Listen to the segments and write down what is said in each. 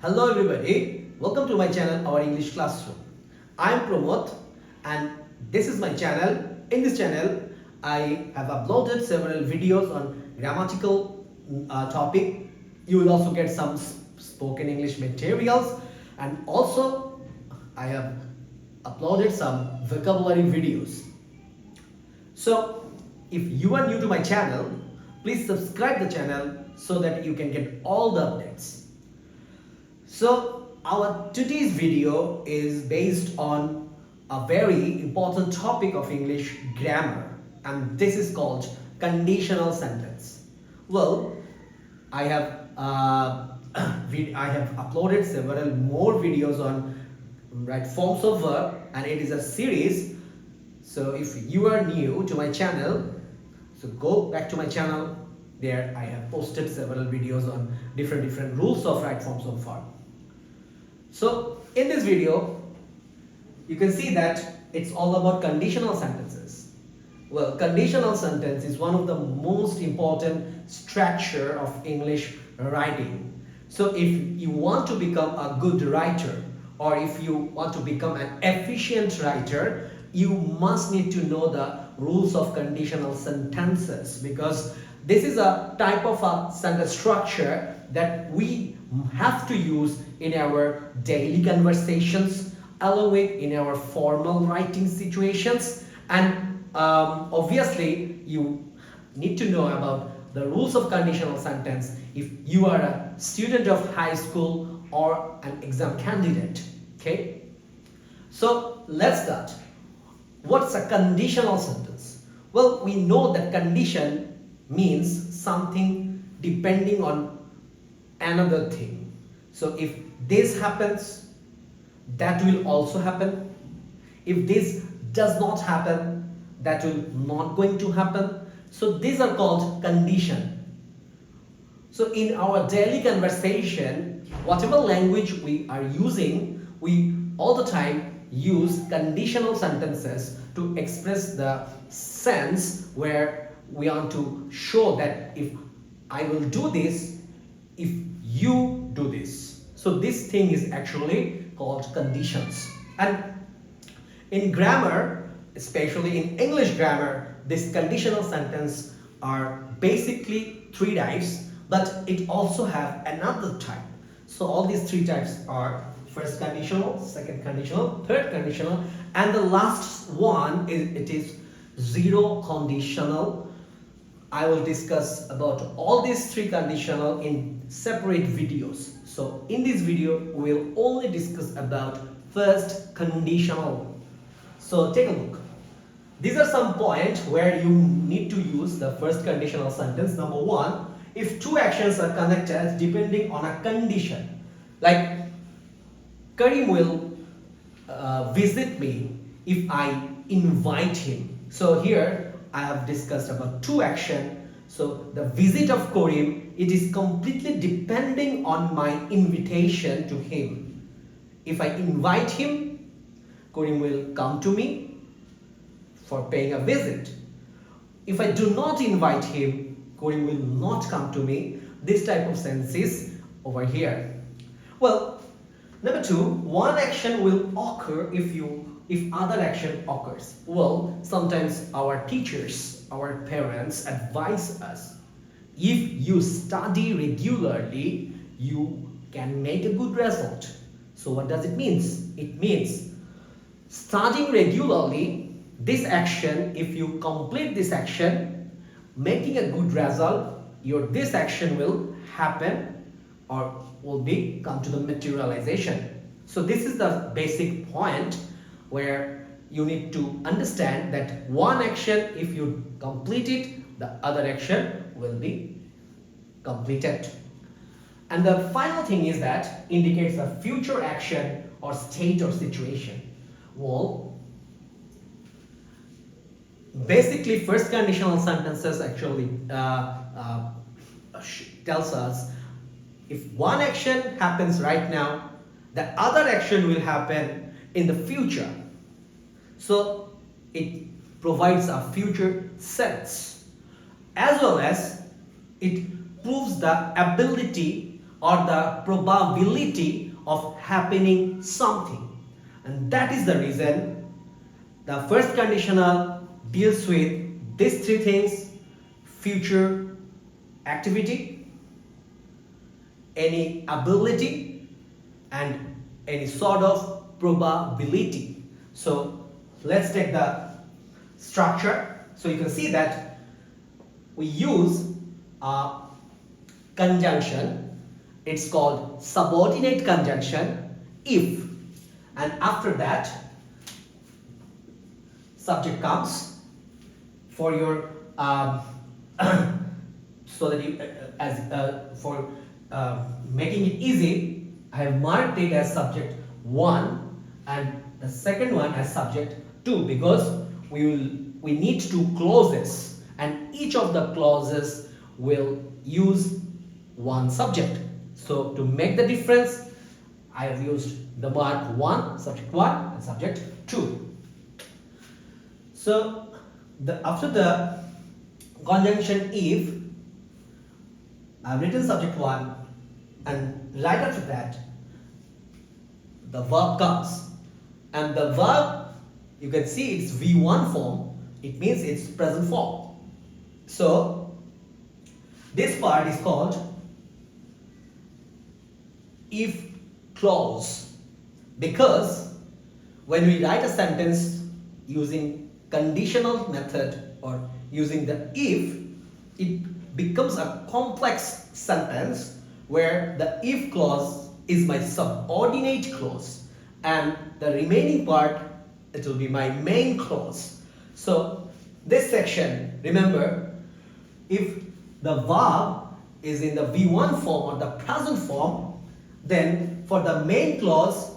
Hello everybody, welcome to my channel, Our English Classroom. I am Pramod and this is my channel. In this channel, I have uploaded several videos on grammatical topic. You will also get some spoken English materials, and also I have uploaded some vocabulary videos. So if you are new to my channel, please subscribe the channel so that you can get all the updates. So our today's video is based on a very important topic of English grammar, and this is called conditional sentence. Well, I have uploaded several more videos on right forms of verb, and it is a series. So if you are new to my channel, so go back to my channel. There I have posted several videos on different rules of right forms of verb. So in this video, you can see that it's all about conditional sentences. Well, conditional sentence is one of the most important structure of English writing. So if you want to become a good writer, or if you want to become an efficient writer, you must need to know the rules of conditional sentences, because this is a type of a sentence structure that we have to use in our daily conversations, along with in our formal writing situations, and obviously you need to know about the rules of conditional sentence if you are a student of high school or an exam candidate. Okay, so let's start. What's a conditional sentence? Well, we know that condition means something depending on another thing. So if this happens, that will also happen. If this does not happen, that will not going to happen. So these are called condition. So in our daily conversation, whatever language we are using, we all the time use conditional sentences to express the sense where we want to show that if I will do this, if you do this. So this thing is actually called conditions. And in grammar, especially in English grammar, this conditional sentence are basically three types, but it also have another type. So all these three types are first conditional, second conditional, third conditional, and the last one is zero conditional. I will discuss about all these three conditional in separate videos. So in this video, we will only discuss about first conditional. So take a look. These are some points where you need to use the first conditional sentence. Number one, if two actions are connected depending on a condition, like Karim will visit me if I invite him. So here I have discussed about two actions. So the visit of Karim, it is completely depending on my invitation to him. If I invite him, Karim will come to me for paying a visit. If I do not invite him, Karim will not come to me. This type of sense is over here. Well, number two, one action will occur if other action occurs. Well, sometimes our teachers, our parents advise us, if you study regularly, you can make a good result. So what does it mean? It means studying regularly, this action, if you complete this action, making a good result, this action will happen or will come to the materialization. So this is the basic point where you need to understand that one action, if you complete it, the other action will be completed. And the final thing is that indicates a future action or state or situation. Well, basically first conditional sentences actually tells us if one action happens right now, the other action will happen in the future. So it provides a future sense, as well as it proves the ability or the probability of happening something. And that is the reason the first conditional deals with these three things: future activity, any ability, and any sort of probability. So let's take the structure. So you can see that we use a conjunction. It's called subordinate conjunction if, and after that subject comes. For your so that you for making it easy, I have marked it as subject 1 and the second one as subject 2, because we need two clauses and each of the clauses will use one subject. So to make the difference, I have used the mark 1, subject 1 and subject 2. So after the conjunction if, I have written subject 1 and right after that the verb comes, and the verb, you can see it's V1 form, it means it's present form. So this part is called if clause, because when we write a sentence using conditional method or using the if, it becomes a complex sentence where the if clause is my subordinate clause and the remaining part, it will be my main clause. So this section, remember, if the verb is in the V1 form or the present form, then for the main clause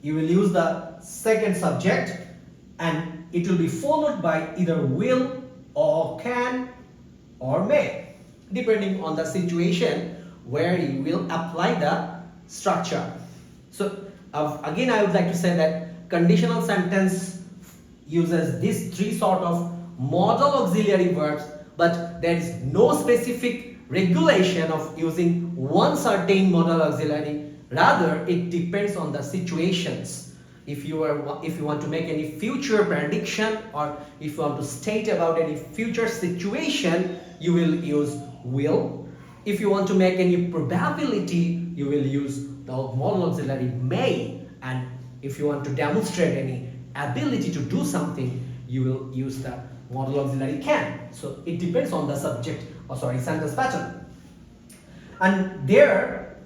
you will use the second subject and it will be followed by either will or can or may, depending on the situation where you will apply the structure. So again I would like to say that conditional sentence uses these three sort of modal auxiliary verbs, but there is no specific regulation of using one certain modal auxiliary. Rather, it depends on the situations. If you want to make any future prediction or if you want to state about any future situation, you will use will. If you want to make any probability, you will use the modal auxiliary may. And if you want to demonstrate any ability to do something, you will use the modal auxiliary can. So it depends on the subject, sentence pattern. And there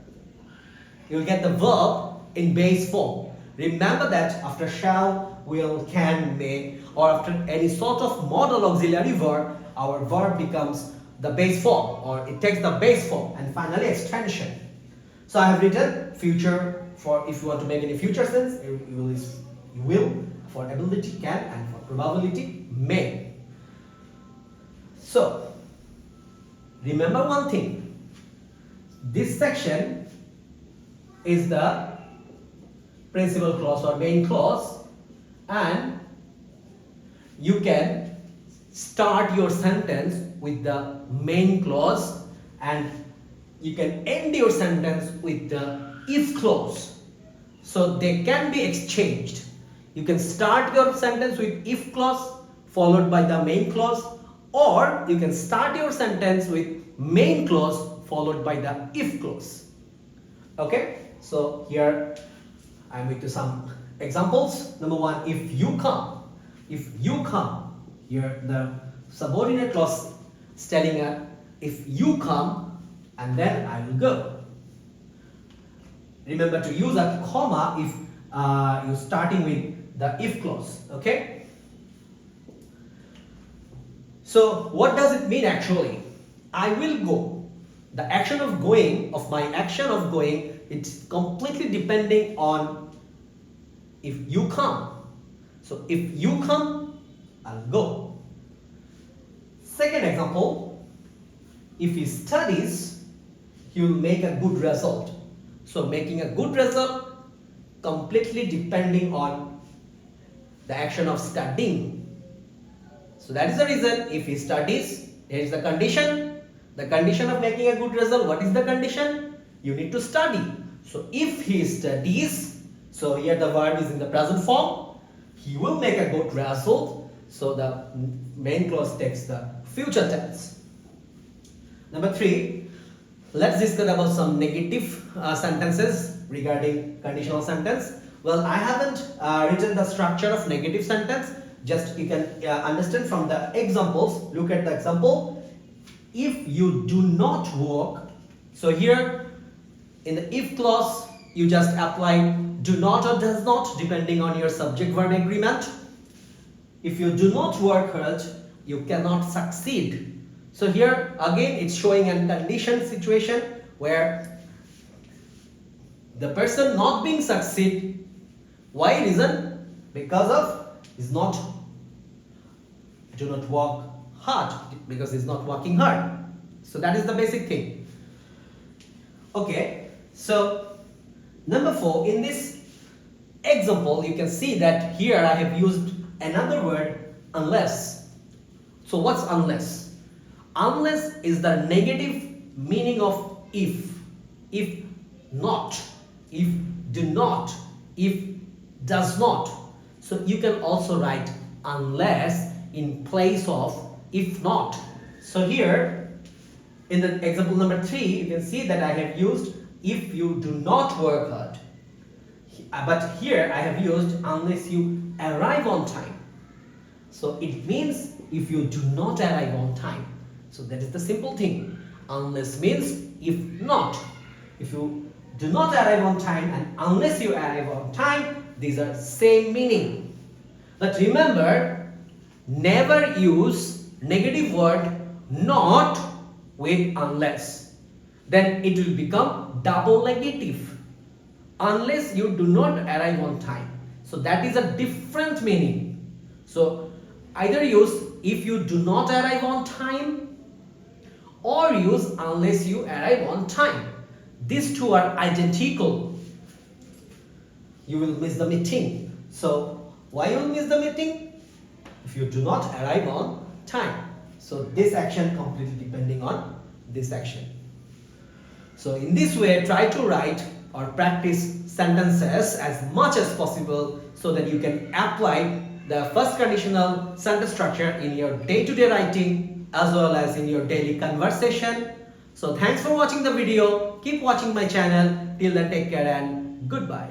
you will get the verb in base form. Remember that after shall, will, can, may, or after any sort of modal auxiliary verb, our verb becomes the base form, or it takes the base form, and finally extension. So I have written future for if you want to make any future sense, you will, for ability can, and for probability may. So remember one thing, this section is the principal clause or main clause, and you can start your sentence with the main clause and you can end your sentence with the if clause. So they can be exchanged. You can start your sentence with if clause followed by the main clause, or you can start your sentence with main clause followed by the if clause. Okay, so here I'm with some examples. Number 1, if you come, here the subordinate clause is telling if you come, and then I will go. Remember to use a comma if you're starting with the if clause. Okay, so what does it mean actually? I will go. The action of going, it's completely depending on if you come. So if you come, I'll go. Second example, if he studies, he will make a good result. So making a good result completely depending on the action of studying. So that is the reason if he studies, here is the condition. The condition of making a good result, what is the condition? you need to study. So if he studies, so here the verb is in the present form, he will make a good result. So the main clause takes the future tense. Number 3, let's discuss about some negative sentences regarding conditional sentence. Well, I haven't written the structure of negative sentence. Just you can understand from the examples. Look at the example. If you do not work, so here in the if clause you just apply do not or does not depending on your subject verb agreement. If you do not work hard, you cannot succeed. So here again it's showing a condition situation where the person not being succeed. Why reason? Because of is not do not work hard, because he's not working hard. So that is the basic thing. Okay, so number 4, in this example you can see that here I have used another word, unless. So what's unless? Unless is the negative meaning of if not, if do not, if does not. So you can also write unless in place of if not. So here in the example number 3 you can see that I have used if you do not work hard, but here I have used unless you arrive on time. So it means if you do not arrive on time. So that is the simple thing. Unless means if not. If you do not arrive on time and unless you arrive on time, these are same meaning. But remember, never use negative word not with unless. Then it will become double negative. Unless you do not arrive on time. So that is a different meaning. So either use if you do not arrive on time or use unless you arrive on time. These two are identical. You will miss the meeting. So why you will miss the meeting? If you do not arrive on time. So this action completely depending on this action. So in this way, try to write or practice sentences as much as possible so that you can apply the first conditional sentence structure in your day-to-day writing as well as in your daily conversation. So thanks for watching the video. Keep watching my channel. Till then, take care and goodbye.